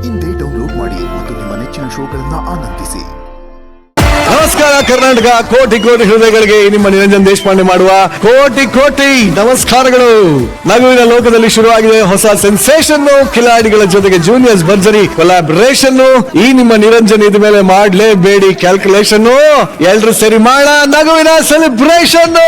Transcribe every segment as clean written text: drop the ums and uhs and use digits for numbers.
ಇಂದೇ ಡೌನ್ಲೋಡ್ ಮಾಡಿ ಮತ್ತು ನಿಮ್ಮ ನೆಚ್ಚಿನ ಶೋಗಳನ್ನು ಆನಂದಿಸಿ. ನಮಸ್ಕಾರ ಕರ್ನಾಟಕ, ಕೋಟಿ ಕೋಟಿ ಹೃದಯಗಳಿಗೆ ನಿಮ್ಮ ನಿರಂಜನ್ ದೇಶಪಾಂಡೆ ಮಾಡುವ ಕೋಟಿ ಕೋಟಿ ನಮಸ್ಕಾರಗಳು. ನಗುವಿನ ಲೋಕದಲ್ಲಿ ಶುರುವಾಗಿದೆ ಹೊಸ ಸೆನ್ಸೇಷನ್, ಕಿಲಾಡಿಗಳ ಜೊತೆಗೆ ಜೂನಿಯರ್ಸ್ ಭರ್ಜರಿ ಕೊಲಾಬರೇಷನ್. ಈ ನಿಮ್ಮ ನಿರಂಜನ್ ಇದ ಮೇಲೆ ಮಾಡ್ಲೇಬೇಡಿ ಕ್ಯಾಲ್ಕುಲೇಷನ್. ಎಲ್ರು ಸರಿ ಮಾಡ ನಗುವಿನ ಸೆಲೆಬ್ರೇಷನ್.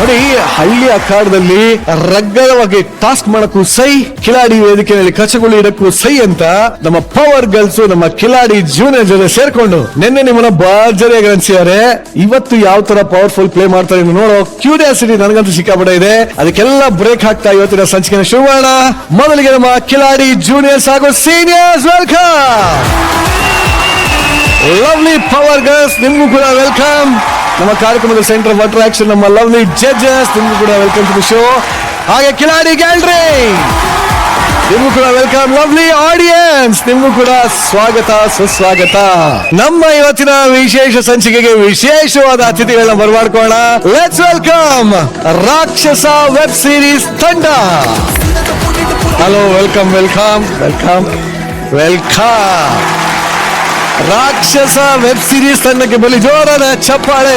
ನೋಡಿ, ಹಳ್ಳಿ ಅಖಾಡದಲ್ಲಿ ರಗ್ಗರವಾಗಿ ಟಾಸ್ಕ್ ಮಾಡಕ್ಕೂ ಸೈ, ಕಿಲಾಡಿ ವೇದಿಕೆಯಲ್ಲಿ ಕಚಗುಳಿ ಇಡಕ್ಕೂ ಸೈ ಅಂತ ನಮ್ಮ ಪವರ್ ಗರ್ಲ್ಸ್, ನಮ್ಮ ಕಿಲಾಡಿ ಜೂನಿಯರ್ ಜೊತೆ ಸೇರ್ಕೊಂಡು ನಿನ್ನೆ ನಿಮ್ಮನ್ನ ಭರ್ಜರಿಯಾಗಿ ಅನ್ಸಿದ್ದಾರೆ. ಇವತ್ತು ಯಾವ ತರ ಪವರ್ಫುಲ್ ಪ್ಲೇ ಮಾಡ್ತಾರೆ ನೋಡೋ ಕ್ಯೂರಿಯಾಸಿಟಿ ನನಗಂತೂ ಸಿಕ್ಕಾಪಟ್ಟೆ ಇದೆ. ಅದಕ್ಕೆಲ್ಲ ಬ್ರೇಕ್ ಹಾಕ್ತಾ ಇವತ್ತಿನ ಸಂಚಿಕೆನ ಶುರು ಮಾಡೋಣ. ಮೊದಲಿಗೆ ನಮ್ಮ ಕಿಲಾಡಿ ಜೂನಿಯರ್ಸ್ ಹಾಗೂ seniors, welcome. Lovely power girls, ನಿಮ್ಗೂ ಕೂಡ ವೆಲ್ಕಮ್. ನಮ್ಮ ಕಾರ್ಯಕ್ರಮದ ಸೆಂಟರ್ ಆಫ್ ಅಟ್ರಾಕ್ಷನ್ ನಮ್ಮ ಲವ್ಲಿ ಜಡ್ಜಸ್, ನಿಮ್ಗೂ ಕೂಡ ವೆಲ್ಕಮ್ ಟು ದಿ ಶೋ. ಹಾಗೆ ಕಿಲಾಡಿ ಗ್ಯಾಲರಿ, ನಿಮ್ಗೂ ಕೂಡ ವೆಲ್ಕಮ್. ಲವ್ಲಿ ಆಡಿಯನ್ಸ್, ನಿಮ್ಗೂ ಕೂಡ ಸ್ವಾಗತ ಸುಸ್ವಾಗತ. ನಮ್ಮ ಇವತ್ತಿನ ವಿಶೇಷ ಸಂಚಿಕೆಗೆ ವಿಶೇಷವಾದ ಅತಿಥಿಗಳನ್ನ ಬರಮಾಡ್ಕೋಣ. Let's welcome Rakshasa web series ತಂಡ. Hello, welcome welcome welcome welcome. Rakshasa web series ತಂಡಕ್ಕೆ ಬಲಿ ಜೋರಾದ ಚಪ್ಪಾಳೆ.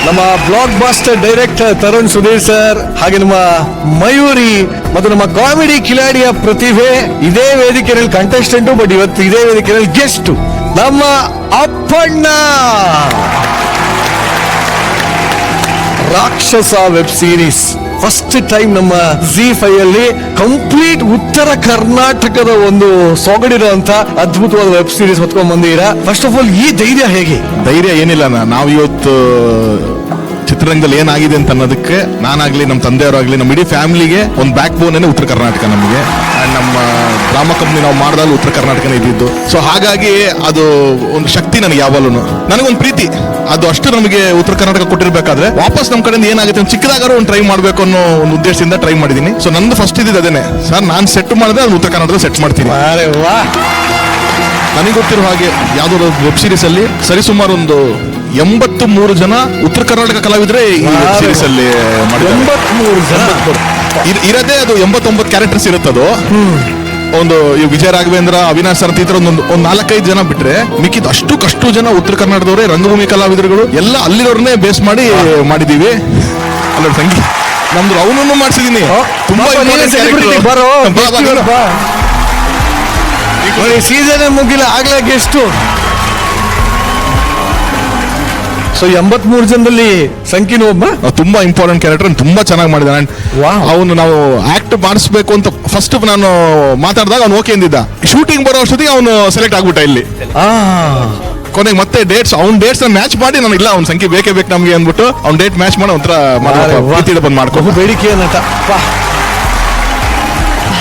ನಮ್ಮ blockbuster director Tarun Sudhir sir, ಹಾಗೆ ನಮ್ಮ ಮಯೂರಿ ಮತ್ತು ನಮ್ಮ ಕಾಮಿಡಿ ಕಿಲಾಡಿಯ ಪ್ರತಿಭೆ, ಇದೇ ವೇದಿಕೆಯಲ್ಲಿ ಕಂಟೆಸ್ಟೆಂಟು, ಬಟ್ ಇವತ್ತು ಇದೇ ವೇದಿಕೆಯಲ್ಲಿ ಗೆಸ್ಟ್ ನಮ್ಮ ಅಪ್ಪಣ್ಣ. ರಾಕ್ಷಸ ವೆಬ್ ಸೀರೀಸ್ ಫಸ್ಟ್ ಟೈಮ್ ನಮ್ಮ ZEE5 ಅಲ್ಲಿ ಕಂಪ್ಲೀಟ್ ಉತ್ತರ ಕರ್ನಾಟಕದ ಒಂದು ಸೊಗಡಿರುವಂತ ಅದ್ಭುತವಾದ ವೆಬ್ ಸೀರೀಸ್ ಹೊತ್ಕೊಂಡ್ ಬಂದಿದ್ದೀರಾ. ಫಸ್ಟ್ ಆಫ್ ಆಲ್, ಈ ಧೈರ್ಯ ಹೇಗೆ? ಧೈರ್ಯ ಏನಿಲ್ಲ, ನಾವು ಇವತ್ತು ಚಿತ್ರರಂಗದಲ್ಲಿ ಏನಾಗಿದೆ ಅಂತ ಅನ್ನೋದಕ್ಕೆ ನಾನಾಗ್ಲಿ, ನಮ್ಮ ತಂದೆಯವರಾಗ್ಲಿ, ನಮ್ಮ ಇಡೀ ಫ್ಯಾಮಿಲಿಗೆ ಒಂದು ಬ್ಯಾಕ್ ಬೋನ್ ಉತ್ತರ ಕರ್ನಾಟಕ. ನಮಗೆ ನಮ್ಮ ಡ್ರಾಮಾ ಕಂಪ್ನಿ ನಾವು ಮಾಡಿದಾಗ ಉತ್ತರ ಕರ್ನಾಟಕನೇ ಇದ್ದಿದ್ದು. ಸೊ ಹಾಗಾಗಿ ಅದು ಒಂದು ಶಕ್ತಿ ನನಗೆ ಯಾವಾಗಲೂ, ನನಗೊಂದು ಪ್ರೀತಿ. ಅದು ಅಷ್ಟು ನಮಗೆ ಉತ್ತರ ಕರ್ನಾಟಕ ಕೊಟ್ಟಿರ್ಬೇಕಾದ್ರೆ ವಾಪಸ್ ನಮ್ಮ ಕಡೆಯಿಂದ ಏನಾಗುತ್ತೆ ಒಂದು ಚಿಕ್ಕದಾಗಾರು ಒಂದು ಟ್ರೈ ಮಾಡ್ಬೇಕು ಅನ್ನೋ ಒಂದು ಉದ್ದೇಶದಿಂದ ಟ್ರೈ ಮಾಡಿದೀನಿ. ಸೊ ನಂದು ಫಸ್ಟ್ ಇದ್ದಿದ್ದು ಅದೇನೆ ಸರ್, ನಾನು ಸೆಟ್ ಮಾಡಿದ್ರೆ ಅದು ಉತ್ತರ ಕರ್ನಾಟಕ ಸೆಟ್ ಮಾಡ್ತೀನಿ. ನನಗೆ ಗೊತ್ತಿರೋ ಹಾಗೆ ಯಾವುದೋ ವೆಬ್ ಸೀರೀಸ್ ಅಲ್ಲಿ ಸರಿಸುಮಾರು ಒಂದು 83 ಜನ ಉತ್ತರ ಕರ್ನಾಟಕ ಕಲಾವಿದ್ರೆ ಈ ವೆಬ್ ಸೀರೀಸ್ ಅಲ್ಲಿ ಮಾಡಿದ್ದಾರೆ. 83 ಜನ ಇರದೇ ಅದು 89 ಕ್ಯಾರೆಕ್ಟರ್ಸ್ ಇರುತ್ತದು. ಒಂದು ವಿಜಯ ರಾಘವೇಂದ್ರ, ಅವಿನಾಶ್ ಸರ್ ಈ ತರ ಒಂದು 4-5 ಜನ ಬಿಟ್ರೆ ಮಿಕ್ಕಿದ ಅಷ್ಟು ಜನ ಉತ್ತರ ಕರ್ನಾಟಕದವರೇ ರಂಗಭೂಮಿ ಕಲಾವಿದರುಗಳು ಎಲ್ಲ ಅಲ್ಲಿರೋರ್ನೇ ಬೇಸ್ ಮಾಡಿ ಮಾಡಿದೀವಿ. ಅಲ್ಲ ಸಂಗೀತ ನಮ್ದು ಅವನನ್ನು ಮಾಡಿಸಿದೀನಿ. ತುಂಬಾ ಸೀಸನ್ ಮುಗಿಲ್ಲ ಆಗ್ಲೇ ಗೆಸ್ಟ್. ಸೊ 83 ಜನದಲ್ಲಿ ಸಂಖ್ಯೆನೂ ಒಬ್ಬ ತುಂಬಾ ಇಂಪಾರ್ಟೆಂಟ್ ಕ್ಯಾರೆಕ್ಟರ್, ತುಂಬಾ ಚೆನ್ನಾಗಿ ಮಾಡಿದಾನೆ. ಅವನು ನಾವು ಆಕ್ಟ್ ಮಾಡಿಸ್ಬೇಕು ಅಂತ ಫಸ್ಟ್ ನಾನು ಮಾತಾಡಿದಾಗ ಅವ್ನು ಓಕೆ ಅಂದಿದ್ದ. ಶೂಟಿಂಗ್ ಬರೋ ಅಷ್ಟೊತ್ತಿಗೆ ಅವನು ಸೆಲೆಕ್ಟ್ ಆಗ್ಬಿಟ್ಟ ಇಲ್ಲಿ. ಕೊನೆಗೆ ಮತ್ತೆ ಅವ್ನ ಡೇಟ್ಸ್ ಮ್ಯಾಚ್ ಮಾಡಿ ನಾನು ಇಲ್ಲ ಅವ್ನ ಸಂಖ್ಯೆ ಬೇಕೇ ಬೇಕು ನಮ್ಗೆ ಅಂದ್ಬಿಟ್ಟು ಅವ್ನ ಡೇಟ್ ಮ್ಯಾಚ್ ಮಾಡಿ ಒಂಥರ ಬಂದ್ ಮಾಡ್ಕೊ ಬೇಡಿಕೆ ನಟ.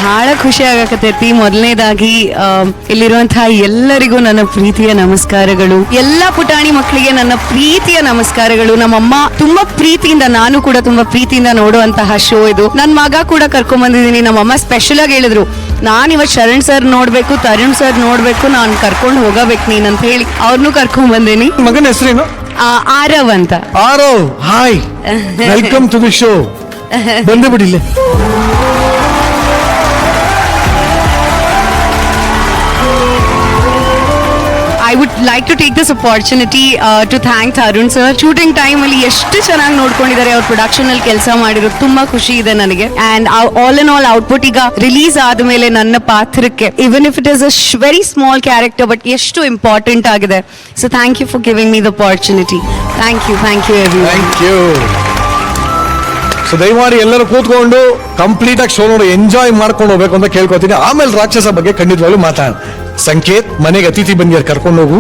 ಬಹಳ ಖುಷಿ ಆಗಕತ್ತೈತಿ. ಮೊದಲನೇದಾಗಿ ಇಲ್ಲಿರುವಂತಹ ಎಲ್ಲರಿಗೂ ನನ್ನ ಪ್ರೀತಿಯ ನಮಸ್ಕಾರಗಳು. ಎಲ್ಲಾ ಪುಟಾಣಿ ಮಕ್ಕಳಿಗೆ ನನ್ನ ಪ್ರೀತಿಯ ನಮಸ್ಕಾರಗಳು. ನಮ್ಮಮ್ಮ ತುಂಬಾ ಪ್ರೀತಿಯಿಂದ, ನಾನು ಕೂಡ ತುಂಬಾ ಪ್ರೀತಿಯಿಂದ ನೋಡುವಂತಹ ಶೋ ಇದು. ನನ್ ಮಗ ಕೂಡ ಕರ್ಕೊಂಡ್ ಬಂದಿದ್ದೀನಿ. ನಮ್ಮಮ್ಮ ಸ್ಪೆಷಲ್ ಆಗಿ ಹೇಳಿದ್ರು, ನಾನ್ ಇವತ್ತು ಶರಣ್ ಸರ್ ನೋಡ್ಬೇಕು, ತರುಣ್ ಸರ್ ನೋಡ್ಬೇಕು, ನಾನ್ ಕರ್ಕೊಂಡು ಹೋಗಬೇಕು ನೀನ್ ಅಂತ ಹೇಳಿ ಅವ್ರನ್ನೂ ಕರ್ಕೊಂಡ್ ಬಂದೇನಿ. ಮಗನ ಹೆಸರೇನು? ಆರವ್ ಅಂತ. Aarav, hi, welcome to the show. ಬಂದೇ ಬಿಡಿಲ್ಲ. I would like to take this opportunity to thank Tarun sir. Shooting time ಅಲ್ಲಿ ಎಷ್ಟು ಚೆನ್ನಾಗಿ ನೋಡ್ಕೊಂಡಿದ್ದಾರೆ. ಅವ್ರ ಪ್ರೊಡಕ್ಷನ್ ಅಲ್ಲಿ ಕೆಲಸ ಮಾಡಿರೋದು ತುಂಬಾ ಖುಷಿ ಇದೆ ನನಗೆ. And all in all output ಈಗ ರಿಲೀಸ್ ಆದ್ಮೇಲೆ ನನ್ನ ಪಾತ್ರಕ್ಕೆ, even if it is a very small character, but ಎಷ್ಟು ಇಂಪಾರ್ಟೆಂಟ್ ಆಗಿದೆ. So thank you for giving me the opportunity. Thank you everyone. Thank you. So ದಯಮಾಡಿ ಎಲ್ಲರೂ ಕೂತ್ಕೊಂಡು ಕಂಪ್ಲೀಟ್ ಆಗಿ ಶೋ ನೋಡಿ ಎಂಜಾಯ್ ಮಾಡ್ಕೊಂಡು ಹೋಗ್ಬೇಕು ಅಂತ ಕೇಳ್ಕೊತೀನಿ. ಆಮೇಲೆ ರಾಕ್ಷಸ ಬಗ್ಗೆ ಖಂಡಿತವಾಗ್ಲೂ ಮಾತಾಡೋಣ. ಸಂಕೇತ್, ಮನೆಗೆ ಅತಿಥಿ ಬಂದಿಯಾರು, ಕರ್ಕೊಂಡು ಹೋಗು.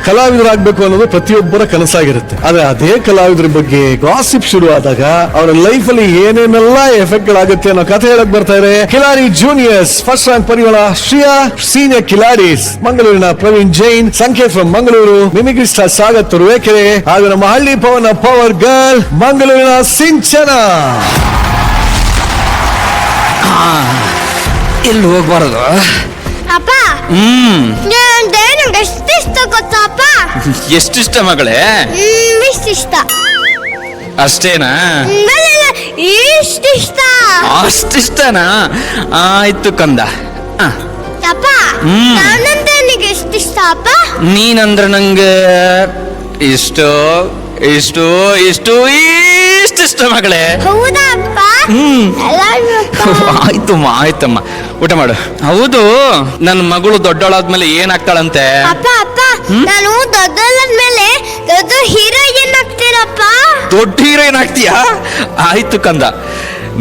ಕಲಾವಿದರಾಗಬೇಕು ಅನ್ನೋದು ಪ್ರತಿಯೊಬ್ಬರ ಕನಸಾಗಿರುತ್ತೆ. ಆದ್ರೆ ಅದೇ ಕಲಾವಿದರ ಬಗ್ಗೆ ಗಾಸಿಪ್ ಶುರು ಆದಾಗ ಅವರ ಲೈಫ್ ಅಲ್ಲಿ ಏನೇನೆಲ್ಲ ಎಫೆಕ್ಟ್ ಗಳಾಗುತ್ತೆ ಅನ್ನೋ ಕಥೆ ಹೇಳಕ್ ಬರ್ತಾರೆ ಕಿಲಾಡಿ ಜೂನಿಯರ್ಸ್. ಫಸ್ಟ್ ರ್ಯಾಂಕ್ ಪರಿವಾಳ ಶ್ರೇಯಾ, ಸೀನಿಯರ್ ಕಿಲಾಡೀಸ್ ಮಂಗಳೂರಿನ Praveen Jain, Sanketh from Mangaluru, mimicry star Sagar Turuvekere, ಹಾಗೂ ನಮ್ಮ ಹಳ್ಳಿ ಪವನ ಪವರ್ ಗರ್ಲ್ ಮಂಗಳೂರಿನ ಸಿಂಚನ. ಎಲ್ಲಿ ಹೋಗ್ಬಾರದು ಅಪ್ಪ. ಎಷ್ಟಿಷ್ಟ ಗೊತ್ತಪ್ಪ? ಎಷ್ಟಿಷ್ಟ ಮಗಳೇ? ಇಷ್ಟ ಅಷ್ಟೇನಾ? ಇಷ್ಟಿಷ್ಟ. ಅಷ್ಟಿಷ್ಟನಾ? ಆಯ್ತು ಕಂದ. ಅಪ್ಪ ನಾನಂದ್ರೆ ನಿನಗೆ ಎಷ್ಟಿಷ್ಟ ಅಪ್ಪ? ನೀನಂದ್ರೆ ನಂಗೆ ಇಷ್ಟು ಇಷ್ಟು ಇಷ್ಟು ಇಷ್ಟಿಷ್ಟ ಮಗಳೇ. ಹೌದಾ ಅಪ್ಪ? ಆಯ್ತಮ್ಮ ಆಯ್ತಮ್ಮ, ಊಟ ಮಾಡು. ಹೌದು, ನನ್ನ ಮಗಳು ದೊಡ್ಡವಳಾದ್ಮೇಲೆ ಏನಾಗ್ತಾಳಂತೆ? ಅಪ್ಪ ಅಪ್ಪ ನಾನು ದೊಡ್ಡವಳಾದ್ಮೇಲೆ ದೊಡ್ಡ ಹೀರೋಯಿನ್ ಆಗ್ತೀರಪ್ಪ. ದೊಡ್ಡ ಹೀರೋಯಿನ್ ಆಗ್ತೀಯಾ? ಆಯ್ತು ಕಂದ,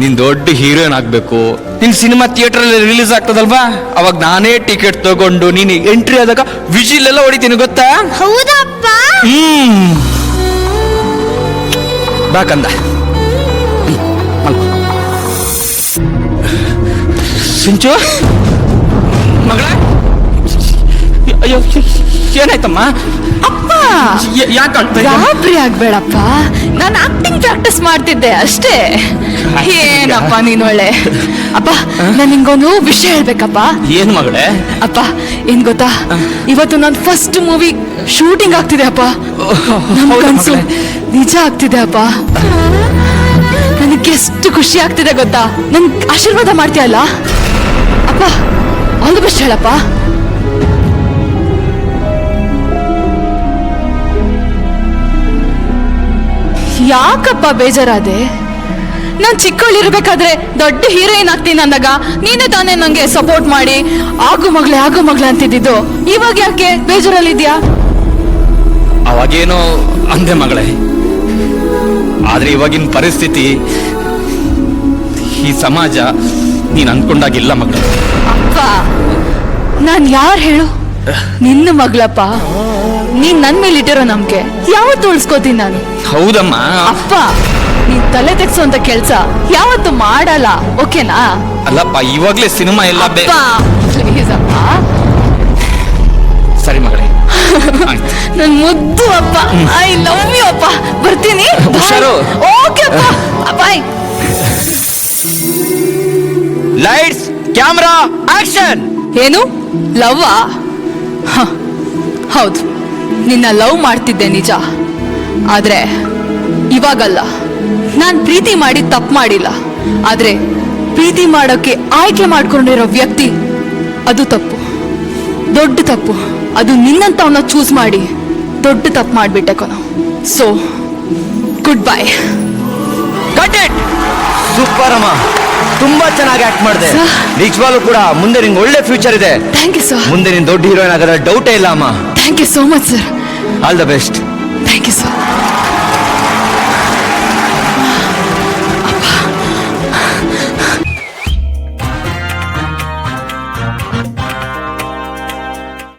ನೀನ್ ದೊಡ್ಡ ಹೀರೋಯಿನ್ ಆಗ್ಬೇಕು. ನಿನ್ ಸಿನಿಮಾ ಥಿಯೇಟರ್ ಅಲ್ಲಿ ರಿಲೀಸ್ ಆಗ್ತದಲ್ವಾ, ಅವಾಗ ನಾನೇ ಟಿಕೆಟ್ ತಗೊಂಡು ನೀನು ಎಂಟ್ರಿ ಆದಾಗ ವಿಜಿಲ್ ಎಲ್ಲ ಹೊಡಿತೀನಿ, ಗೊತ್ತಾ? ಹೌದಾ ಅಪ್ಪ? ಬಾ ಕಂದ. ಸಿಂಚು ಮಗಳ, ಅಯ್ಯೋ ಏನಾಯ್ತಮ್ಮ? ಅಪ್ಪ ಯಾಕೆ ಗಾಬರಿ ಆಗ್ಬೇಡಪ್ಪ, ನಾನು ಆಕ್ಟಿಂಗ್ ಪ್ರಾಕ್ಟೀಸ್ ಮಾಡ್ತಿದ್ದೆ ಅಷ್ಟೇ. ಏನಪ್ಪ ನೀನ್ ಒಳ್ಳೆ ಅಪ್ಪ. ನಾನು ನಿಂಗೊಂದು ವಿಷಯ ಹೇಳ್ಬೇಕಪ್ಪ. ಏನ್ ಮಗಳೇ? ಅಪ್ಪ ಏನ್ ಗೊತ್ತಾ, ಇವತ್ತು ನನ್ನ ಫಸ್ಟ್ ಮೂವಿ ಶೂಟಿಂಗ್ ಆಗ್ತಿದೆ ಅಪ್ಪ. ನನ್ ಕನ್ಸು ನಿಜ ಆಗ್ತಿದೆ ಅಪ್ಪ. ನನಗೆ ಎಷ್ಟು ಖುಷಿ ಆಗ್ತಿದೆ ಗೊತ್ತಾ. ನನ್ ಆಶೀರ್ವಾದ ಮಾಡ್ತೀಯಲ್ಲ ಅಪ್ಪ. ಆಲ್ ದಿ ಬೆಸ್ಟ್ ಹೇಳಪ್ಪ. ಯಾಕಪ್ಪ ಬೇಜಾರಾದೆ? ನಾನ್ ಚಿಕ್ಕವಳಿರ್ಬೇಕಾದ್ರೆ ದೊಡ್ಡ ಹೀರೋಯಿನ್ ಆಗ್ತೀನಿ ಅಂದಾಗ ನೀನೇ ತಾನೇ ನಂಗೆ ಸಪೋರ್ಟ್ ಮಾಡಿ ಆಗು ಮಗ್ಳೆ ಅಂತಿದ್ದು. ಇವಾಗ ಯಾಕೆ ಬೇಜಾರಲ್ಲಿದ್ಯಾ? ಅವಾಗೇನೋ ಅಂದೆ ಮಗಳೇ, ಆದ್ರೆ ಇವಾಗಿನ ಪರಿಸ್ಥಿತಿ, ಈ ಸಮಾಜ ನೀನ್ ಅನ್ಕೊಂಡಾಗಿಲ್ಲ ಮಗಳು. ಅಪ್ಪ ನಾನ್ ಯಾರು ಹೇಳು? ನಿನ್ನ ಮಗಳಪ್ಪ. ನೀನ್ ನನ್ ಮೇಲೆ ಇಟ್ಟಿರೋ ನಂಬಿಕೆ ಯಾವತ್ತು ಉಳಿಸ್ಕೋತೀನಿ ನಾನು. ಹೌದಮ್ಮ. ಅಪ್ಪ ನೀನ್ ತಲೆ ತೆಗ್ಸೋಂತ ಕೆಲ್ಸ ಯಾವತ್ತು ಮಾಡಲ್ಲ, ಓಕೆನಾ? ಅಲ್ಲಪ್ಪ, ಇವಾಗ್ಲೇ ಸಿನಿಮಾ ಎಲ್ಲ ಪ್ಲೀಸ್ ಅಪ್ಪ. ಸರಿ ಮಗಳೇ. ನನ್ ಮುದ್ದು ಅಪ್ಪ, ಐ ಲವ್ ಯು ಅಪ್ಪ. ಬರ್ತೀನಿ. ಹುಷಾರು. ಓಕೆ ಅಪ್ಪ, ಬಾಯ್. Lights, camera, action. ಏನು ಲವ್? ಹೌದು, ನಿನ್ನ ಲವ್ ಮಾಡ್ತಿದ್ದೆ ನಿಜ, ಆದ್ರೆ ಇವಾಗಲ್ಲ. ನಾನ್ ಪ್ರೀತಿ ಮಾಡಿ ತಪ್ಪು ಮಾಡಿಲ್ಲ, ಆದ್ರೆ ಪ್ರೀತಿ ಮಾಡೋಕೆ ಆಯ್ಕೆ ಮಾಡ್ಕೊಂಡಿರೋ ವ್ಯಕ್ತಿ ಅದು ತಪ್ಪು, ದೊಡ್ಡ ತಪ್ಪು. ಅದು ನಿನ್ನಂತವನ್ನ ಚೂಸ್ ಮಾಡಿ ದೊಡ್ಡ ತಪ್ಪು ಮಾಡ್ಬಿಟ್ಟೆ ಕಣೋ. So good bye. Cut it. Super ಅಮ್ಮ, ತುಂಬಾ ಚೆನ್ನಾಗಿ ಆಕ್ಟ್ ಮಾಡಿದೆ. ನಿಜವಾಗ್ಲೂ ಕೂಡ ಮುಂದೆ ನಿಂಗೆ ಒಳ್ಳೆ ಫ್ಯೂಚರ್ ಇದೆ. Thank you sir. ಮುಂದೆ ನೀನ್ ದೊಡ್ಡ ಹೀರೋಯಿನ್ ಆಗೋದ್ರ ಡೌಟೇ ಇಲ್ಲ ಅಮ್ಮ. Thank you so much sir. All the best. Thank you sir.